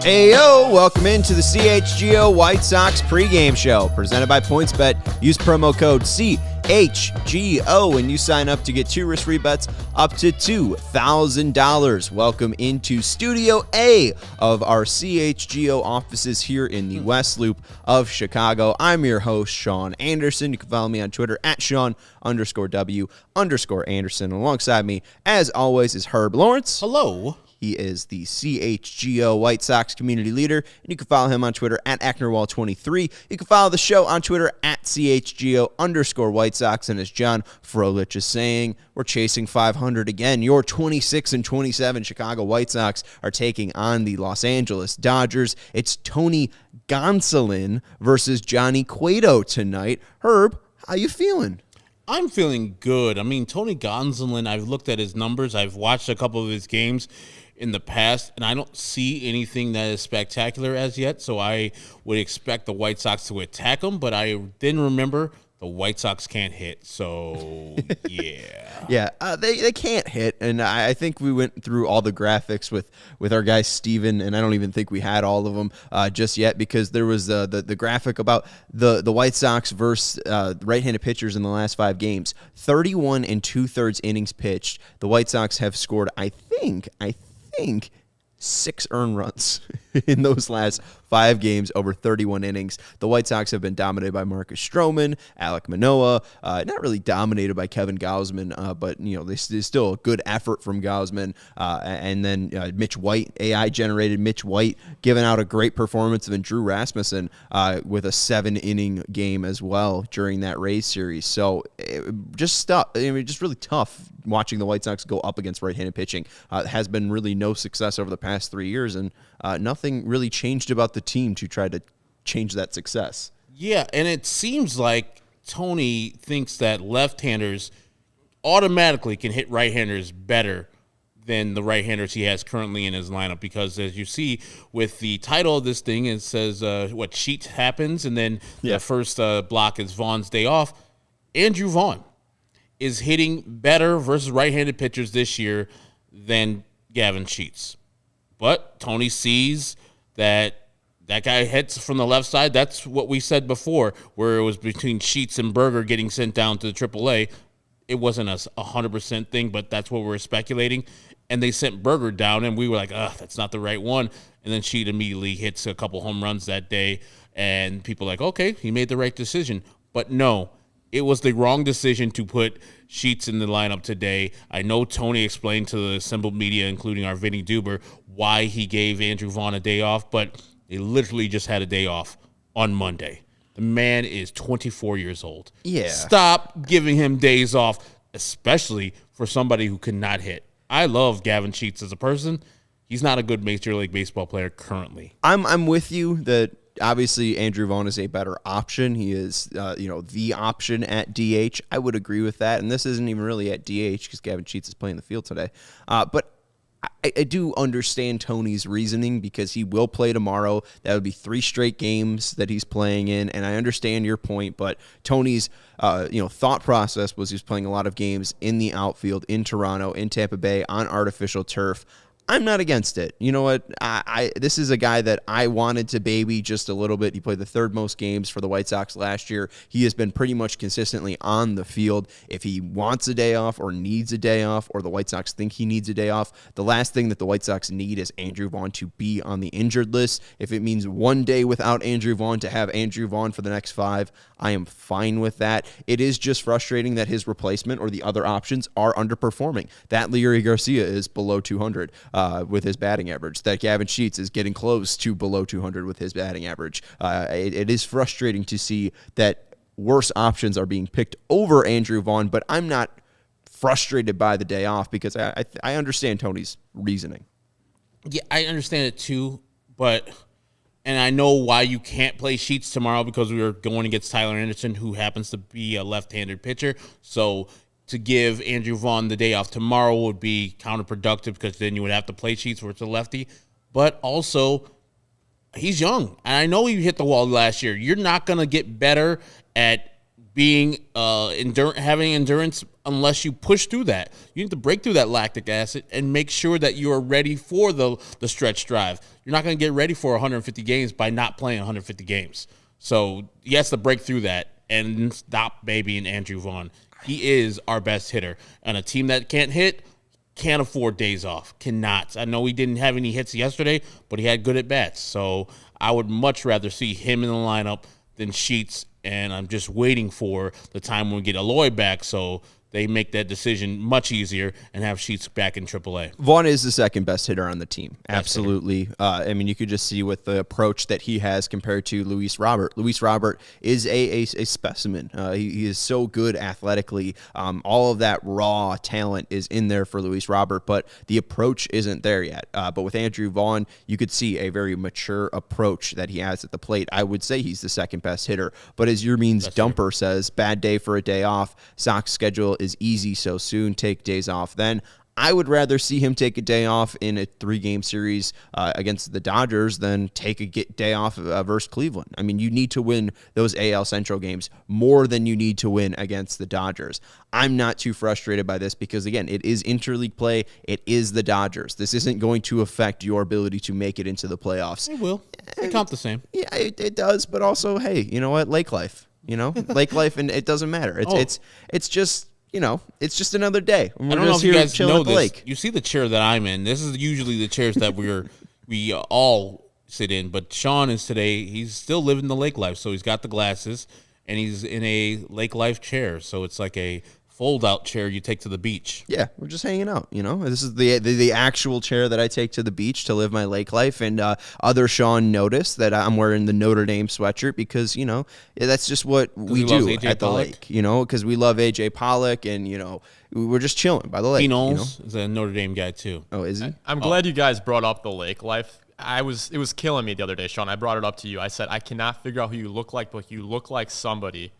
Heyo, welcome into the CHGO White Sox pregame show presented by PointsBet. Use promo code CHGO when you sign up to get 2 risk-free bets up to $2,000. Welcome into Studio A of our CHGO offices here in the West Loop of Chicago. I'm your host, Sean Anderson. You can follow me on Twitter at Sean_W_Anderson. Alongside me, as always, is Herb Lawrence. Hello. He is the CHGO White Sox community leader, and you can follow him on Twitter at Acknerwall23. You can follow the show on Twitter at CHGO_White Sox, and as John Frolich is saying, we're chasing 500 again. Your 26-27 Chicago White Sox are taking on the Los Angeles Dodgers. It's Tony Gonsolin versus Johnny Cueto tonight. Herb, how you feeling? I'm feeling good. I mean, Tony Gonsolin, I've looked at his numbers. I've watched a couple of his games in the past, and I don't see anything that is spectacular as yet, so I would expect the White Sox to attack him, but I didn't remember the White Sox can't hit, so yeah. Yeah, they can't hit, and I think we went through all the graphics with our guy Steven, and I don't even think we had all of them just yet, because there was the graphic about the White Sox versus right-handed pitchers in the last 5 games. 31 2/3 innings pitched. The White Sox have scored, I think 6 earned runs in those last 5 games over 31 innings. The White Sox have been dominated by Marcus Stroman, Alek Manoah, not really dominated by Kevin Gausman, but there's still a good effort from Gausman. And then Mitch White, AI-generated Mitch White, giving out a great performance, and then Drew Rasmussen with a 7-inning game as well during that Rays series. So just really tough watching the White Sox go up against right-handed pitching. Has been really no success over the past 3 years, and nothing really changed about the team to try to change that success. Yeah, and it seems like Tony thinks that left-handers automatically can hit right-handers better than the right-handers he has currently in his lineup, because as you see with the title of this thing, it says what sheet happens, and then the first block is Vaughn's day off. Andrew Vaughn is hitting better versus right-handed pitchers this year than Gavin Sheets. But Tony sees that guy hits from the left side. That's what we said before, where it was between Sheets and Berger getting sent down to the AAA. It wasn't a 100% thing, but that's what we were speculating. And they sent Berger down, and we were like, that's not the right one. And then Sheet immediately hits a couple home runs that day, and people are like, okay, he made the right decision. But no, it was the wrong decision to put Sheets in the lineup today. I know Tony explained to the assembled media, including our Vinny Duber, why he gave Andrew Vaughn a day off, but he literally just had a day off on Monday. The man is 24 years old. Yeah. Stop giving him days off, especially for somebody who could not hit. I love Gavin Sheets as a person. He's not a good Major League Baseball player currently. I'm with you that obviously Andrew Vaughn is a better option. He is, the option at DH. I would agree with that. And this isn't even really at DH because Gavin Sheets is playing the field today. But I do understand Tony's reasoning because he will play tomorrow. That would be 3 straight games that he's playing in, and I understand your point. But Tony's, thought process was he was playing a lot of games in the outfield, in Toronto, in Tampa Bay, on artificial turf. I'm not against it. You know what? This is a guy that I wanted to baby just a little bit. He played the 3rd most games for the White Sox last year. He has been pretty much consistently on the field. If he wants a day off or needs a day off, or the White Sox think he needs a day off, the last thing that the White Sox need is Andrew Vaughn to be on the injured list. If it means one day without Andrew Vaughn to have Andrew Vaughn for the next 5, I am fine with that. It is just frustrating that his replacement or the other options are underperforming. That Leury Garcia is below 200. With his batting average, that Gavin Sheets is getting close to below 200 with his batting average. It is frustrating to see that worse options are being picked over Andrew Vaughn, but I'm not frustrated by the day off because I understand Tony's reasoning. Yeah, I understand it too, and I know why you can't play Sheets tomorrow because we are going against Tyler Anderson, who happens to be a left-handed pitcher. So to give Andrew Vaughn the day off tomorrow would be counterproductive because then you would have to play Sheets where it's a lefty. But also, he's young, and I know he hit the wall last year. You're not going to get better at being having endurance unless you push through that. You need to break through that lactic acid and make sure that you are ready for the stretch drive. You're not going to get ready for 150 games by not playing 150 games. So he has to break through that and stop babying Andrew Vaughn. He is our best hitter. And a team that can't hit can't afford days off. Cannot. I know he didn't have any hits yesterday, but he had good at-bats. So I would much rather see him in the lineup than Sheets, and I'm just waiting for the time when we get Eloy back so they make that decision much easier and have Sheets back in AAA. Vaughn is the second best hitter on the team. Absolutely. I mean, you could just see with the approach that he has compared to Luis Robert. Luis Robert is a specimen. He is so good athletically. All of that raw talent is in there for Luis Robert, but the approach isn't there yet. But with Andrew Vaughn, you could see a very mature approach that he has at the plate. I would say he's the second best hitter. But as your means Dumper says, bad day for a day off. Sox schedule is easy so soon. Take days off then. I would rather see him take a day off in a 3-game series against the Dodgers than take a day off versus Cleveland. I mean, you need to win those AL Central games more than you need to win against the Dodgers. I'm not too frustrated by this because, again, it is interleague play. It is the Dodgers. This isn't going to affect your ability to make it into the playoffs. It will. They count the same. Yeah, it does. But also, hey, you know what? Lake life. Lake life, and it doesn't matter. It's just. It's just another day. I don't know if you guys know this. You see the chair that I'm in. This is usually the chairs that we all sit in. But Sean is today. He's still living the lake life, so he's got the glasses and he's in a lake life chair. So it's like a fold-out chair you take to the beach. Yeah, we're just hanging out, This is the actual chair that I take to the beach to live my lake life, and other Sean noticed that I'm wearing the Notre Dame sweatshirt because, that's just what we do at the lake, because we love A.J. Pollock, and, we're just chilling by the lake. Knowles is a Notre Dame guy, too. Oh, is he? I'm glad you guys brought up the lake life. It was killing me the other day, Sean. I brought it up to you. I said, I cannot figure out who you look like, but you look like somebody.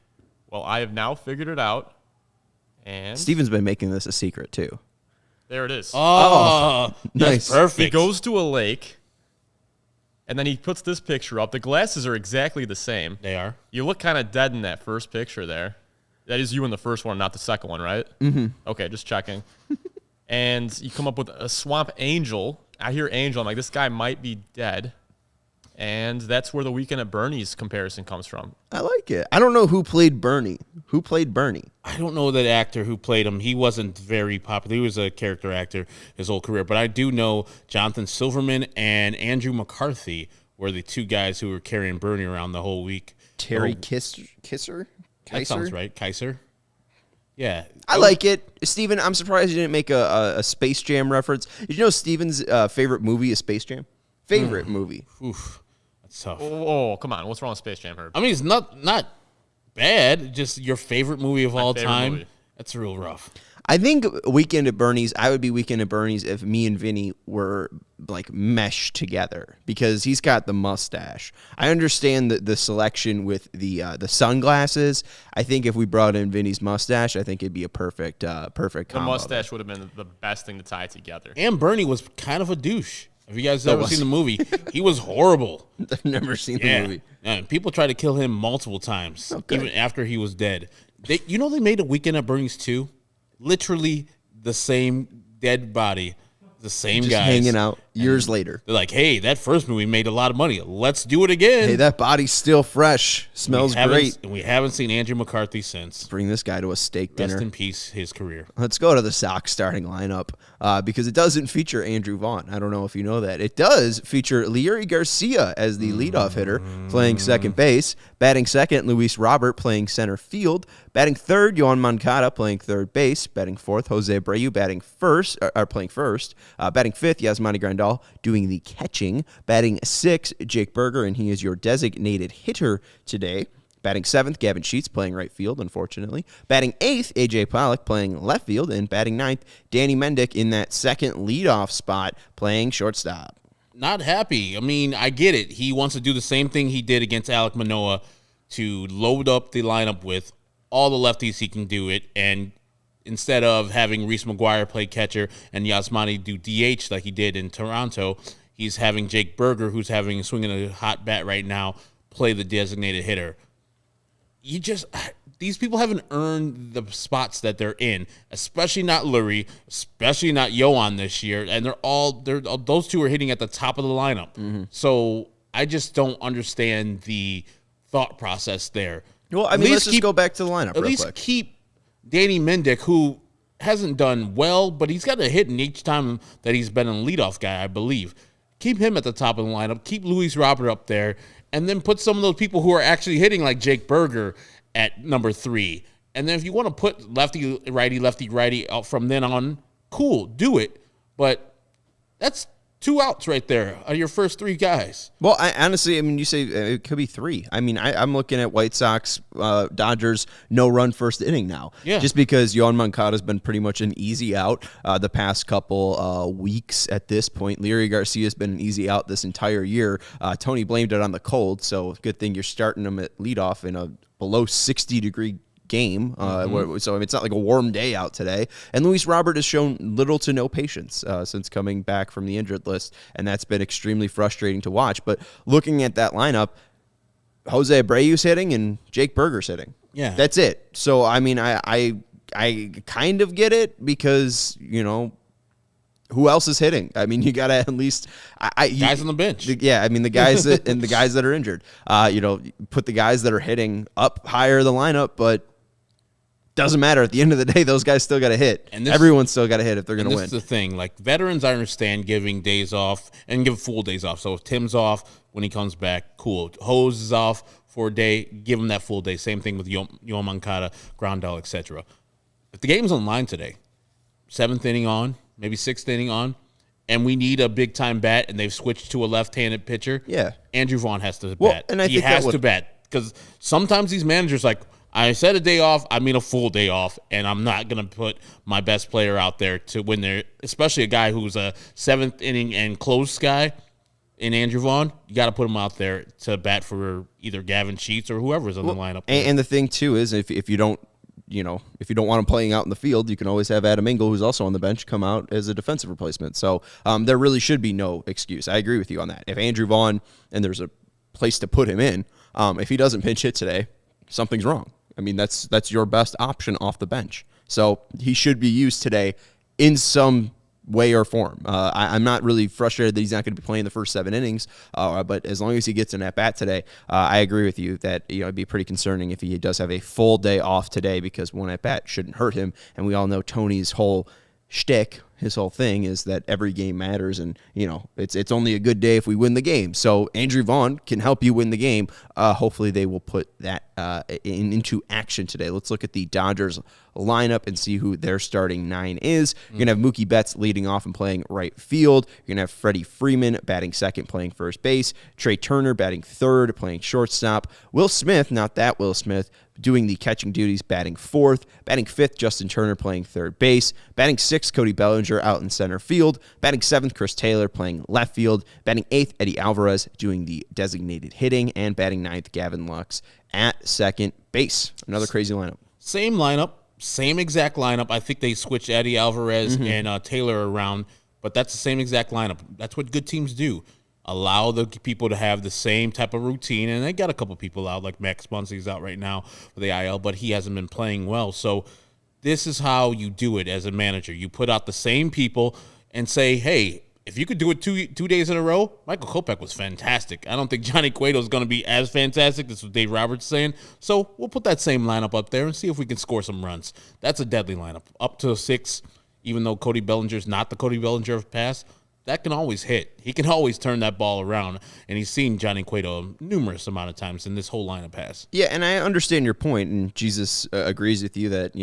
Well, I have now figured it out. And Steven's been making this a secret, too. There it is. Oh, nice. Perfect. He goes to a lake, and then he puts this picture up. The glasses are exactly the same. They are. You look kind of dead in that first picture there. That is you in the first one, not the second one, right? Mm-hmm. Okay, just checking. And you come up with a swamp angel. I hear angel. I'm like, this guy might be dead. And that's where the Weekend at Bernie's comparison comes from. I like it. I don't know who played Bernie. Who played Bernie? I don't know that actor who played him. He wasn't very popular. He was a character actor his whole career. But I do know Jonathan Silverman and Andrew McCarthy were the two guys who were carrying Bernie around the whole week. Terry Kisser? That sounds right. Kaiser? Yeah. I like it. Steven, I'm surprised you didn't make a Space Jam reference. Did you know Steven's favorite movie is Space Jam? Favorite movie. Oof. Tough. Oh, come on. What's wrong with Space Jam, Herb? I mean, it's not bad. Just your favorite movie of all time. Movie. That's real rough. I think Weekend at Bernie's, I would be Weekend at Bernie's if me and Vinny were like meshed together because he's got the mustache. I understand the selection with the sunglasses. I think if we brought in Vinny's mustache, I think it'd be a perfect combo. The mustache would have been the best thing to tie together. And Bernie was kind of a douche. Have you guys ever seen the movie? He was horrible. I've never seen the movie. And people tried to kill him multiple times, even after he was dead. They made a Weekend at Bernie's 2? Literally the same dead body, the same guys. Hanging out years later. They're like, hey, that first movie made a lot of money. Let's do it again. Hey, that body's still fresh. Smells great. And we haven't seen Andrew McCarthy since. Bring this guy to a steak dinner. Rest in peace, his career. Let's go to the Sox starting lineup because it doesn't feature Andrew Vaughn. I don't know if you know that. It does feature Leury Garcia as the leadoff hitter playing second base. Batting second, Luis Robert playing center field. Batting third, Yohan Moncada playing third base. Batting fourth, Jose Abreu playing first. Batting fifth, Yasmani Grandal doing the catching. Batting sixth, Jake Berger, and he is your designated hitter today. Batting 7th, Gavin Sheets playing right field, unfortunately. Batting 8th, A.J. Pollock playing left field. And batting 9th, Danny Mendick in that second leadoff spot playing shortstop. Not happy. I mean, I get it. He wants to do the same thing he did against Alek Manoah to load up the lineup with all the lefties he can do it. And instead of having Reese McGuire play catcher and Yasmani do DH like he did in Toronto, he's having Jake Berger, who's swinging a hot bat right now, play the designated hitter. These people haven't earned the spots that they're in, especially not Lurie, especially not Yohan this year. And those two are hitting at the top of the lineup. Mm-hmm. So I just don't understand the thought process there. Well, I mean, let's just go back to the lineup real quick. At least keep Danny Mendick, who hasn't done well, but he's got a hit in each time that he's been a leadoff guy, I believe. Keep him at the top of the lineup. Keep Luis Robert up there. And then put some of those people who are actually hitting like Jake Berger at number 3. And then if you want to put lefty, righty out from then on, cool, do it. But that's 2 outs right there are your first 3 guys. Well, honestly, you say it could be 3. I mean, I'm looking at White Sox, Dodgers, no-run first inning now. Yeah. Just because Yohan Moncada's been pretty much an easy out the past couple weeks at this point. Leary Garcia's been an easy out this entire year. Tony blamed it on the cold, so good thing you're starting him at leadoff in a below 60-degree game. So it's not like a warm day out today. And Luis Robert has shown little to no patience since coming back from the injured list, and that's been extremely frustrating to watch. But looking at that lineup, Jose Abreu's hitting and Jake Berger's hitting. Yeah. That's it. So, I mean, I kind of get it because, who else is hitting? I mean, you got to at least guys on the bench. Yeah, I mean the guys that and the guys that are injured. Put the guys that are hitting up higher the lineup, but doesn't matter. At the end of the day, those guys still got to hit. And everyone's still got to hit if they're going to win. This is the thing. Like veterans, I understand giving days off and give full days off. So if Tim's off when he comes back, cool. Hose is off for a day, give him that full day. Same thing with Yohan Moncada, Grandal, etc. If the game's on line today, 7th inning on, maybe 6th inning on, and we need a big-time bat, and they've switched to a left-handed pitcher, Andrew Vaughn has to bat. And he has to bat. Because sometimes these managers I said a day off, I mean a full day off, and I'm not going to put my best player out there to win there, especially a guy who's a 7th inning and close guy in Andrew Vaughn. You got to put him out there to bat for either Gavin Sheets or whoever's on the lineup. And the thing, too, is if you don't want him playing out in the field, you can always have Adam Engel, who's also on the bench, come out as a defensive replacement. So there really should be no excuse. I agree with you on that. If Andrew Vaughn, and there's a place to put him in, if he doesn't pinch hit today, something's wrong. I mean, that's your best option off the bench. So he should be used today in some way or form. I'm not really frustrated that he's not going to be playing the first 7 innings, but as long as he gets an at-bat today, I agree with you that it'd be pretty concerning if he does have a full day off today, because one at-bat shouldn't hurt him, and we all know Tony's whole shtick, his whole thing is that every game matters, and it's only a good day if we win the game. So Andrew Vaughn can help you win the game. Hopefully they will put that into action today. Let's look at the Dodgers lineup and see who their starting 9 is. You're going to have Mookie Betts leading off and playing right field. You're going to have Freddie Freeman batting second, playing first base. Trey Turner batting third, playing shortstop. Will Smith, not that Will Smith, doing the catching duties, batting fourth. Batting fifth, Justin Turner playing third base. Batting sixth, Cody Bellinger out in center field. Batting seventh, Chris Taylor playing left field. Batting eighth, Eddie Alvarez doing the designated hitting. And batting ninth, Gavin Lux at second base. Another crazy lineup. Same lineup, same exact lineup. I think they switched Eddie Alvarez and Taylor around, but that's the same exact lineup. That's what good teams do. Allow the people to have the same type of routine, and they got a couple people out, like Max Muncy's out right now for the IL, but he hasn't been playing well. So this is how you do it as a manager. You put out the same people and say, hey, if you could do it two days in a row, Michael Kopech was fantastic. I don't think Johnny Cueto is going to be as fantastic. This is what Dave Roberts saying. So we'll put that same lineup up there and see if we can score some runs. That's a deadly lineup. Up to 6, even though Cody Bellinger's not the Cody Bellinger of past, that can always hit. He can always turn that ball around, and he's seen Johnny Cueto numerous amount of times in this whole lineup has. Yeah, and I understand your point, and Jesus agrees with you that,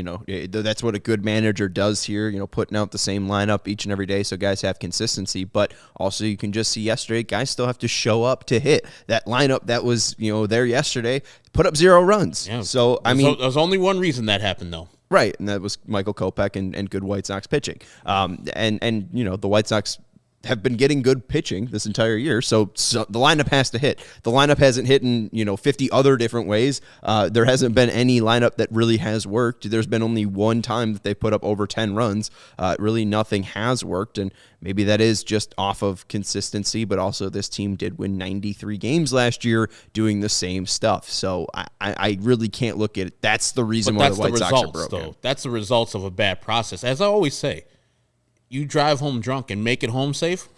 that's what a good manager does here, putting out the same lineup each and every day so guys have consistency. But also you can just see yesterday, guys still have to show up to hit. That lineup that was, there yesterday put up 0 runs. Yeah. So, there's only one reason that happened, though. Right, and that was Michael Kopech and good White Sox pitching. And the White Sox have been getting good pitching this entire year, so the lineup has to hit. The lineup hasn't hit in 50 other different ways. There hasn't been any lineup that really has worked. There's been only one time that they put up over 10 runs. Really nothing has worked, and maybe that is just off of consistency, but also this team did win 93 games last year doing the same stuff. So I really can't look at it. That's the reason why the White Sox are broken. Though. That's the results of a bad process. As I always say, you drive home drunk and make it home safe,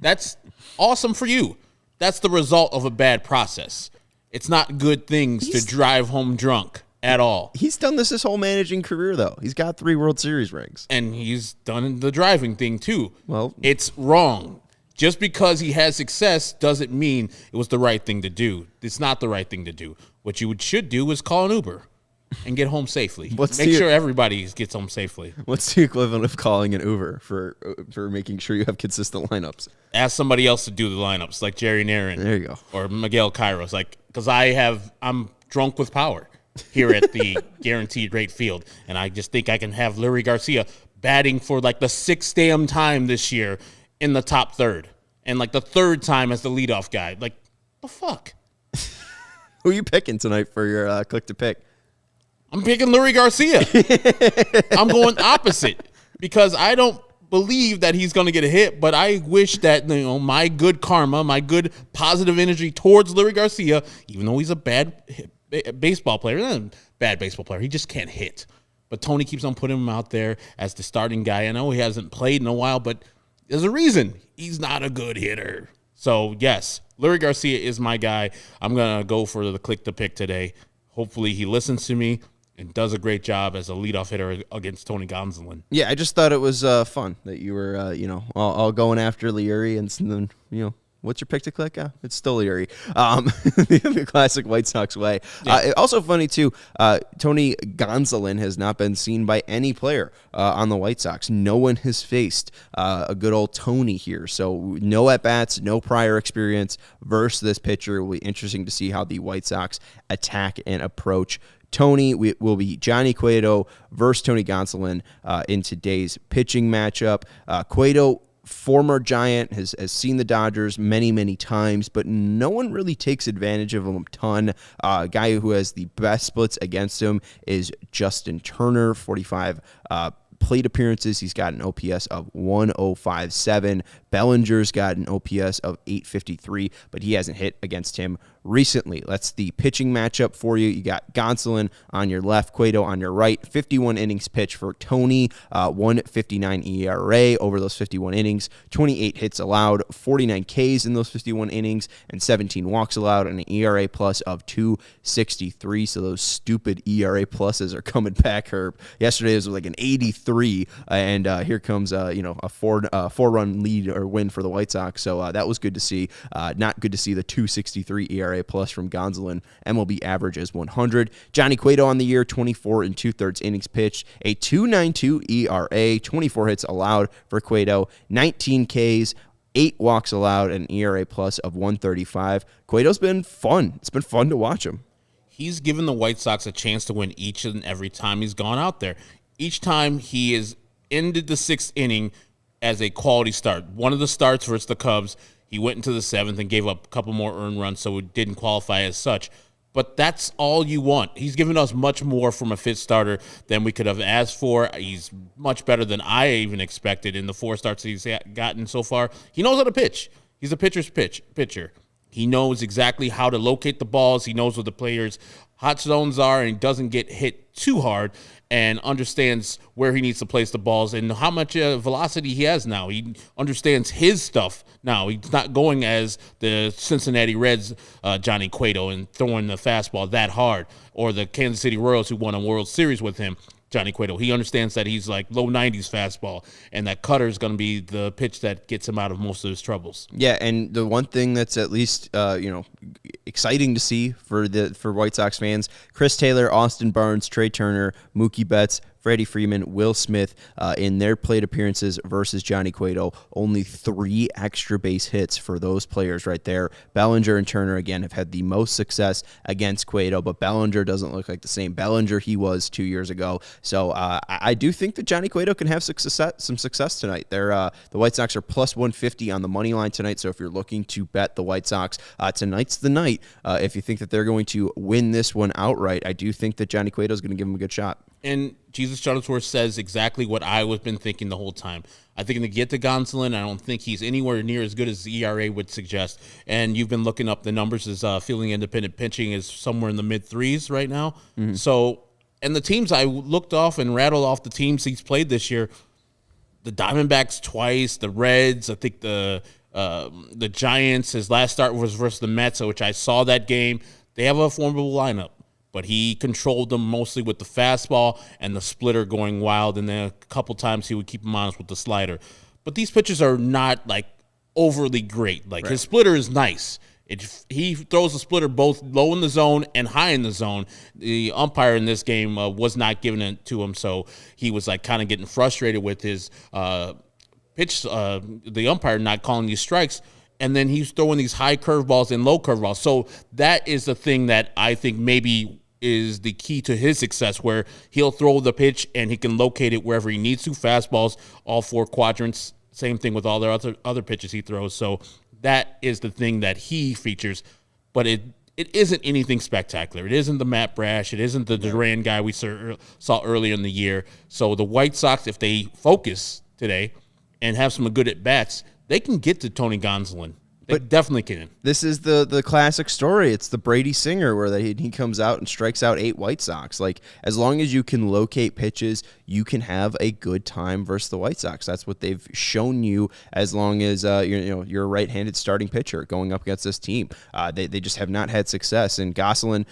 that's awesome for you. That's the result of a bad process. It's not good things to drive home drunk at all. He's done this his whole managing career, though. He's got 3 World Series rings. And he's done the driving thing, too. Well, it's wrong. Just because he has success doesn't mean it was the right thing to do. It's not the right thing to do. What you should do is call an Uber and get home safely. Make sure everybody gets home safely. What's the equivalent of calling an Uber for making sure you have consistent lineups? Ask somebody else to do the lineups, like Jerry Narin. There you go. Or Miguel Kairos. Because I'm drunk with power here at the Guaranteed Rate Field, and I just think I can have Leury Garcia batting for the 6th damn time this year in the top third, and the 3rd time as the leadoff guy. The fuck? Who are you picking tonight for your click to pick? I'm picking Leury Garcia. I'm going opposite because I don't believe that he's going to get a hit, but I wish that my good karma, my good positive energy towards Leury Garcia, even though he's a bad baseball player, he just can't hit. But Tony keeps on putting him out there as the starting guy. I know he hasn't played in a while, but there's a reason. He's not a good hitter. So, yes, Leury Garcia is my guy. I'm going to go for the click to pick today. Hopefully he listens to me and does a great job as a leadoff hitter against Tony Gonsolin. Yeah, I just thought it was fun that you were, all going after Leury, and then, what's your pick to click? It's still Leury. The classic White Sox way. Yeah. Also funny, too, Tony Gonsolin has not been seen by any player on the White Sox. No one has faced a good old Tony here. So no at-bats, no prior experience versus this pitcher. It will be interesting to see how the White Sox attack and approach Tony. Will be Johnny Cueto versus Tony Gonsolin in today's pitching matchup. Cueto, former Giant, has seen the Dodgers many, many times, but no one really takes advantage of him a ton. Guy who has the best splits against him is Justin Turner, 45 plate appearances. He's got an OPS of 105.7. Bellinger's got an OPS of 853, but he hasn't hit against him recently. That's the pitching matchup for you. You got Gonsolin on your left, Cueto on your right. 51 innings pitched for Tony, 1.59 ERA over those 51 innings, 28 hits allowed, 49 Ks in those 51 innings, and 17 walks allowed, and an ERA plus of 2.63. So those stupid ERA pluses are coming back. Yesterday was an 83, and here comes a 4-run lead or win for the White Sox. So that was good to see. Not good to see the 2.63 ERA plus from Gonsolin. MLB average is 100. Johnny Cueto on the year, 24 2/3 innings pitched, a 2.92 ERA, 24 hits allowed for Cueto, 19 Ks, 8 walks allowed, and an ERA plus of 135. Cueto's been fun. It's been fun to watch him. He's given the White Sox a chance to win each and every time he's gone out there. Each time he has ended the 6th inning as a quality start. One of the starts versus the Cubs, he went into the 7th and gave up a couple more earned runs, so it didn't qualify as such. But that's all you want. He's given us much more from a 5th starter than we could have asked for. He's much better than I even expected in the 4 starts he's gotten so far. He knows how to pitch. He's a pitcher's pitcher. He knows exactly how to locate the balls. He knows what the players' hot zones are, and he doesn't get hit too hard, and understands where he needs to place the balls and how much velocity he has now. He understands his stuff now. He's not going as the Cincinnati Reds Johnny Cueto and throwing the fastball that hard, or the Kansas City Royals who won a World Series with him. Johnny Cueto. He understands that he's like low 90s fastball, and that cutter is going to be the pitch that gets him out of most of his troubles. Yeah, and the one thing that's at least exciting to see for White Sox fans: Chris Taylor, Austin Barnes, Trey Turner, Mookie Betts, Freddie Freeman, Will Smith, in their plate appearances versus Johnny Cueto, only 3 extra base hits for those players right there. Bellinger and Turner, again, have had the most success against Cueto, but Bellinger doesn't look like the same Bellinger he was 2 years ago. So I do think that Johnny Cueto can have some success tonight. The White Sox are plus 150 on the money line tonight, so if you're looking to bet the White Sox, tonight's the night. If you think that they're going to win this one outright, I do think that Johnny Cueto is going to give them a good shot. And Jesus Shuttlesworth says exactly what I was been thinking the whole time. I think to get to Gonsolin, I don't think he's anywhere near as good as the ERA would suggest. And you've been looking up the numbers. His fielding independent pitching is somewhere in the mid-3s right now. Mm-hmm. So, and the teams I looked off and rattled off the teams he's played this year, the Diamondbacks twice, the Reds, I think the Giants. His last start was versus the Mets, which I saw that game. They have a formidable lineup, but he controlled them mostly with the fastball and the splitter going wild, and then a couple times he would keep him honest with the slider. But these pitches are not, like, overly great. Like, his splitter is nice. He throws the splitter both low in the zone and high in the zone. The umpire in this game was not giving it to him, so he was, like, kind of getting frustrated with his pitch, the umpire not calling these strikes. And then he's throwing these high curveballs and low curveballs. So that is the thing that I think maybe is the key to his success, where he'll throw the pitch and he can locate it wherever he needs to. Fastballs, all 4 quadrants, same thing with all the other pitches he throws. So that is the thing that he features, but it isn't anything spectacular. It isn't the Matt Brash. It isn't the Duran guy we saw earlier in the year. So the White Sox, if they focus today and have some good at-bats, they can get to Tony Gonsolin. They definitely can. This is the classic story. It's the Brady Singer where he comes out and strikes out 8 White Sox. Like, as long as you can locate pitches, you can have a good time versus the White Sox. That's what they've shown you. As long as you're a right-handed starting pitcher going up against this team, they just have not had success. And Gonsolin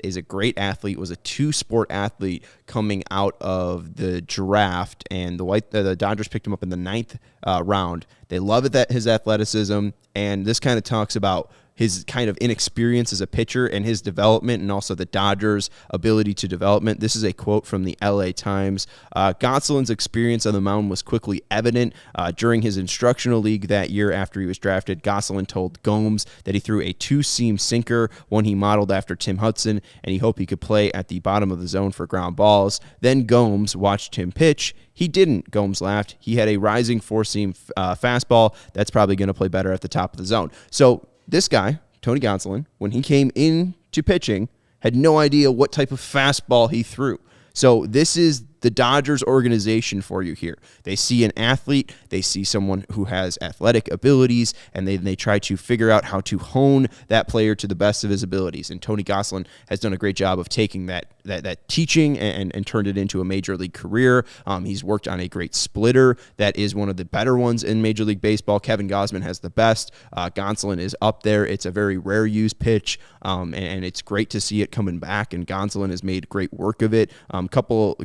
is a great athlete. Was a 2-sport athlete coming out of the draft, and the Dodgers picked him up in the 9th round. They love his athleticism, and this kind of talks about his kind of inexperience as a pitcher and his development, and also the Dodgers' ability to development. This is a quote from the LA Times. Gonsolin's experience on the mound was quickly evident. During his instructional league that year after he was drafted, Gonsolin told Gomes that he threw a 2-seam sinker, one he modeled after Tim Hudson, and he hoped he could play at the bottom of the zone for ground balls. Then Gomes watched him pitch. He didn't, Gomes laughed. He had a rising 4-seam fastball that's probably going to play better at the top of the zone. So this guy, Tony Gonsolin, when he came into pitching, had no idea what type of fastball he threw. So this is the Dodgers organization for you here. They see an athlete, they see someone who has athletic abilities, and they try to figure out how to hone that player to the best of his abilities. And Tony Gonsolin has done a great job of taking that teaching and turned it into a major league career. He's worked on a great splitter that is one of the better ones in Major League Baseball. Kevin Gausman has the best. Gonsolin is up there. It's a very rare use pitch, and it's great to see it coming back. And Gonsolin has made great work of it. Couple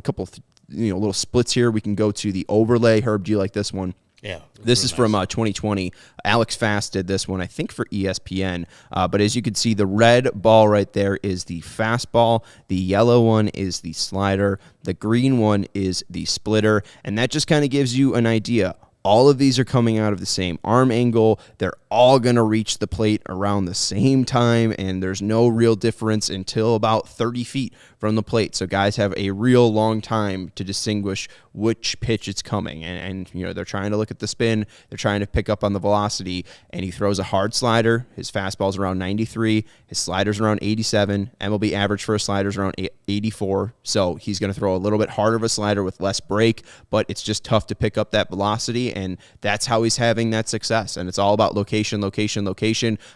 little splits here. We can go to the overlay. Herb, do you like this one? Yeah. This is from 2020. Alex Fast did this one, I think, for ESPN. But as you can see, the red ball right there is the fastball. The yellow one is the slider. The green one is the splitter. And that just kind of gives you an idea. All of these are coming out of the same arm angle. They're all going to reach the plate around the same time, and there's no real difference until about 30 feet from the plate. So guys have a real long time to distinguish which pitch it's coming. And they're trying to look at the spin. They're trying to pick up on the velocity, and he throws a hard slider. His fastball's around 93. His slider's around 87. MLB average for a slider's around 84. So he's going to throw a little bit harder of a slider with less break, but it's just tough to pick up that velocity, and that's how he's having that success. And it's all about location.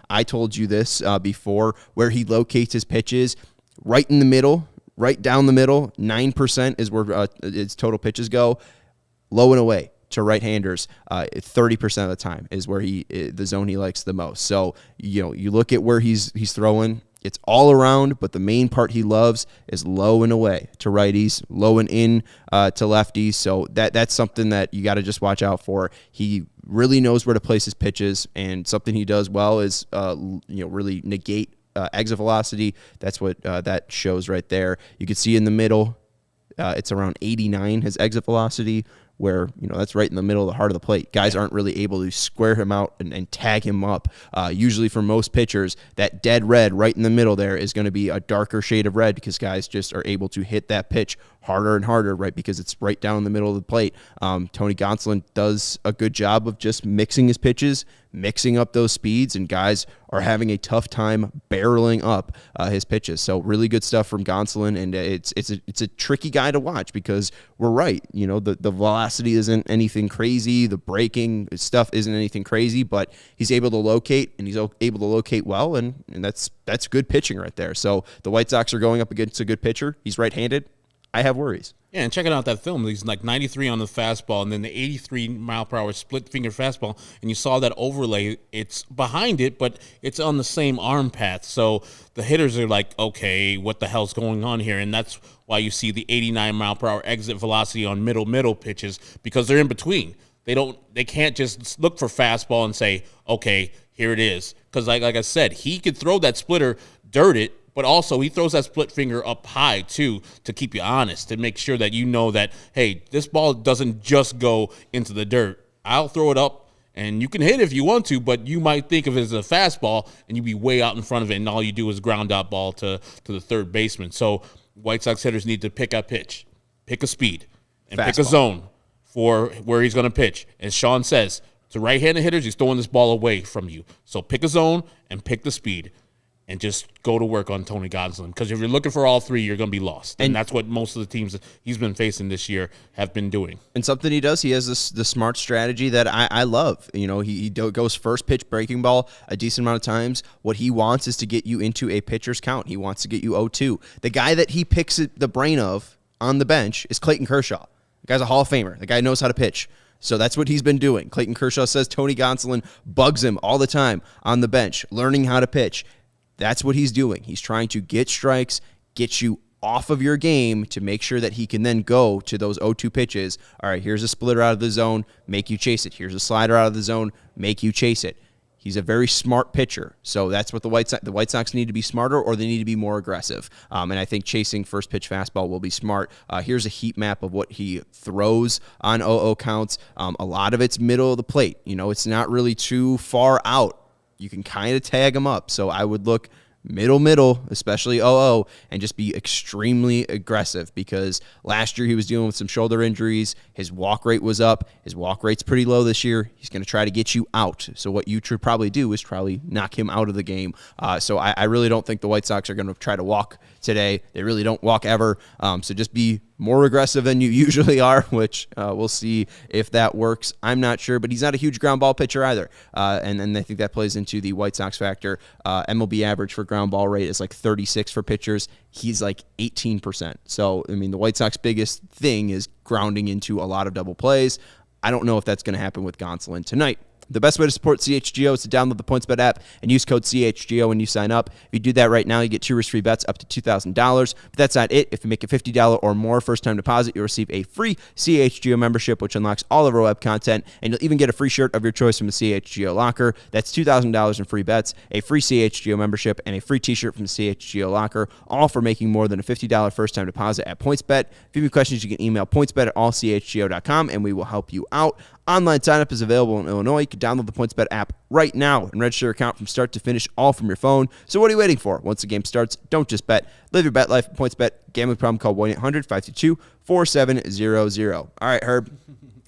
I told you this before, where he locates his pitches right in the middle, right down the middle. 9% is where its total pitches go. Low and away to right-handers, 30% of the time is where the zone he likes the most. So you look at where he's throwing. It's all around, but the main part he loves is low and away to righties, low and in to lefties. So that's something that you got to just watch out for. He really knows where to place his pitches, and something he does well is really negate exit velocity. That's what that shows right there. You can see in the middle, it's around 89 his exit velocity, where that's right in the middle of the heart of the plate. Guys aren't really able to square him out and tag him up. Usually for most pitchers, that dead red right in the middle there is going to be a darker shade of red, because guys just are able to hit that pitch harder and harder, right, because it's right down in the middle of the plate. Tony Gonsolin does a good job of just mixing his pitches, mixing up those speeds, and guys are having a tough time barreling up his pitches. So really good stuff from Gonsolin, and it's a tricky guy to watch, because we're right. The velocity isn't anything crazy, the breaking stuff isn't anything crazy, but he's able to locate, and he's able to locate well, and that's good pitching right there. So the White Sox are going up against a good pitcher. He's right-handed. I have worries. Yeah, and checking out that film, he's like 93 on the fastball, and then the 83 mile per hour split finger fastball, and you saw that overlay. It's behind it, but it's on the same arm path. So the hitters are like, okay, what the hell's going on here? And that's why you see the 89 mile per hour exit velocity on middle pitches, because they're in between. They can't just look for fastball and say, okay, here it is. Because like I said, he could throw that splitter, dirt it, but also he throws that split finger up high, too, to keep you honest, to make sure that you know that, hey, this ball doesn't just go into the dirt. I'll throw it up, and you can hit if you want to, but you might think of it as a fastball, and you'd be way out in front of it, and all you do is ground out ball to the third baseman. So White Sox hitters need to pick a pitch, pick a speed, and pick a zone for where he's going to pitch. As Sean says, to right-handed hitters, he's throwing this ball away from you. So pick a zone and pick the speed. And just go to work on Tony Gonsolin, because if you're looking for all three, you're going to be lost. And that's what most of the teams that he's been facing this year have been doing. And something he does, he has the smart strategy that I love. He goes first pitch breaking ball a decent amount of times. What he wants is to get you into a pitcher's count. He wants to get you 0-2. The guy that he picks the brain of on the bench is Clayton Kershaw. The guy's a Hall of Famer. The guy knows how to pitch. So that's what he's been doing. Clayton Kershaw says Tony Gonsolin bugs him all the time on the bench, learning how to pitch. That's what he's doing. He's trying to get strikes, get you off of your game to make sure that he can then go to those 0-2 pitches. All right, here's a splitter out of the zone, make you chase it. Here's a slider out of the zone, make you chase it. He's a very smart pitcher. So that's what the White Sox need to be smarter, or they need to be more aggressive. And I think chasing first pitch fastball will be smart. Here's a heat map of what he throws on 0-0 counts. A lot of it's middle of the plate. It's not really too far out. You can kind of tag him up. So I would look middle, especially 0-0, and just be extremely aggressive, because last year he was dealing with some shoulder injuries. His walk rate was up. His walk rate's pretty low this year. He's going to try to get you out. So what you should probably do is probably knock him out of the game. So I really don't think the White Sox are going to try to walk today. They really don't walk ever. So just be more aggressive than you usually are, which we'll see if that works. I'm not sure, but he's not a huge ground ball pitcher either. And I think that plays into the White Sox factor. MLB average for ground ball rate is like 36 for pitchers. He's like 18%. So, the White Sox biggest thing is grounding into a lot of double plays. I don't know if that's going to happen with Gonsolin tonight. The best way to support CHGO is to download the PointsBet app and use code CHGO when you sign up. If you do that right now, you get 2 risk-free bets up to $2,000. But that's not it. If you make a $50 or more first-time deposit, you'll receive a free CHGO membership, which unlocks all of our web content, and you'll even get a free shirt of your choice from the CHGO locker. That's $2,000 in free bets, a free CHGO membership, and a free t-shirt from the CHGO locker, all for making more than a $50 first-time deposit at PointsBet. If you have any questions, you can email pointsbet@allchgo.com, and we will help you out. Online sign-up is available in Illinois. You can download the PointsBet app right now and register your account from start to finish, all from your phone. So what are you waiting for? Once the game starts, don't just bet. Live your bet life at PointsBet. Gambling problem, call 1-800-522-4700. All right, Herb.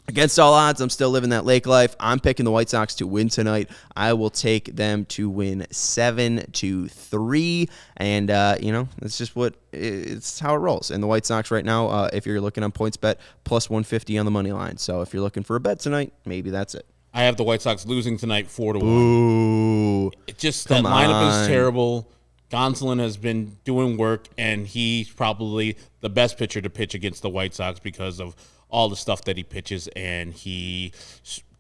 Against all odds, I'm still living that lake life. I'm picking the White Sox to win tonight. I will take them to win 7-3, and that's just it's how it rolls. And the White Sox right now, if you're looking on PointsBet, plus 150 on the money line. So if you're looking for a bet tonight, maybe that's it. I have the White Sox losing tonight 4-1. Ooh, It just that lineup is terrible. Gonsolin has been doing work, and he's probably the best pitcher to pitch against the White Sox because of all the stuff that he pitches, and he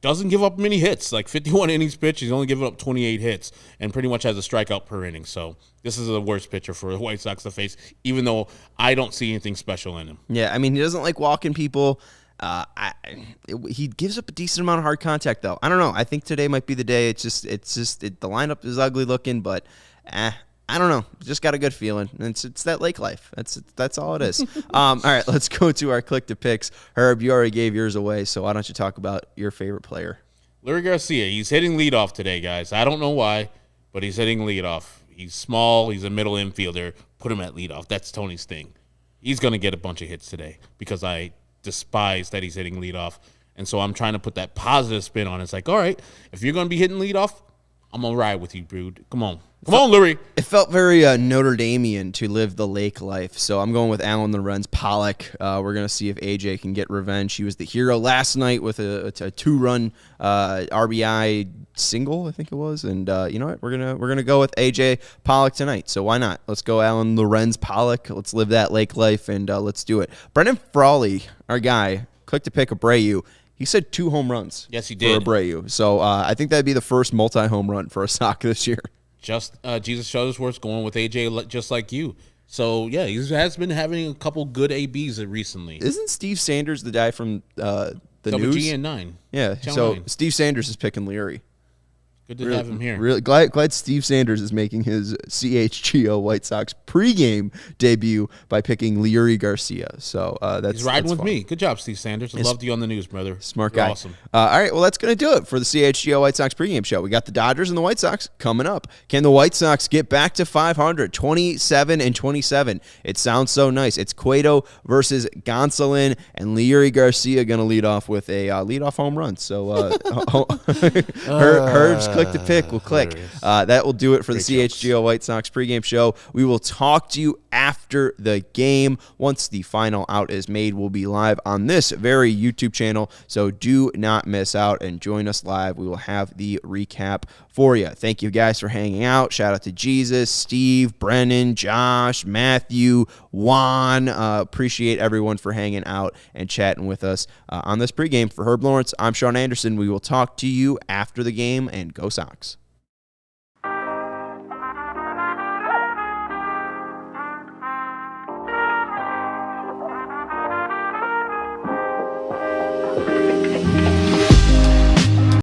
doesn't give up many hits. Like 51 innings pitched, he's only given up 28 hits and pretty much has a strikeout per inning. So this is the worst pitcher for the White Sox to face, even though I don't see anything special in him. Yeah, I mean, he doesn't like walking people. He gives up a decent amount of hard contact, though. I don't know. I think today might be the day. The lineup is ugly looking, but I don't know. Just got a good feeling. It's that lake life. That's all it is. All right, let's go to our click to picks. Herb, you already gave yours away, so why don't you talk about your favorite player? Leury Garcia, he's hitting leadoff today, guys. I don't know why, but he's hitting leadoff. He's small. He's a middle infielder. Put him at leadoff. That's Tony's thing. He's going to get a bunch of hits today because I despise that he's hitting leadoff. And so I'm trying to put that positive spin on it. It's like, all right, if you're going to be hitting leadoff, I'm going to ride with you, dude. Come on, Leury. It felt very Notre Damean to live the lake life, so I'm going with Alan Lorenz Pollock. We're going to see if AJ can get revenge. He was the hero last night with a 2-run RBI single, I think it was, and you know what? We're gonna go with AJ Pollock tonight. So why not? Let's go Alan Lorenz Pollock. Let's live that lake life, and let's do it. Brendan Frawley, our guy, click to pick Abreu. He said 2 home runs. Yes, he did. For Abreu. So I think that'd be the first multi-home run for a Sox this year. Just Jesus Shuttlesworth's going with AJ just like you. So, yeah, he has been having a couple good ABs recently. Isn't Steve Sanders the guy from the Double news? G and 9. Yeah, Channel so 9. Steve Sanders is picking Leury. Good to have him here. Really glad Steve Sanders is making his CHGO White Sox pregame debut by picking Leury Garcia. So he's riding with me. Good job, Steve Sanders. I loved you on the news, brother. Smart You're guy. Awesome. All right, well, that's going to do it for the CHGO White Sox pregame show. We got the Dodgers and the White Sox coming up. Can the White Sox get back to 500, 27-27? It sounds so nice. It's Cueto versus Gonsolin, and Leury Garcia going to lead off with a leadoff home run. So Herb's click to pick will click. That will do it for the CHGO White Sox pregame show. We will talk to you after the game. Once the final out is made, we'll be live on this very YouTube channel, so do not miss out and join us live. We will have the recap for you. Thank you guys for hanging out. Shout out to Jesus, Steve, Brennan, Josh, Matthew, Juan. Appreciate everyone for hanging out and chatting with us on this pregame. For Herb Lawrence, I'm Sean Anderson. We will talk to you after the game, and go Sox.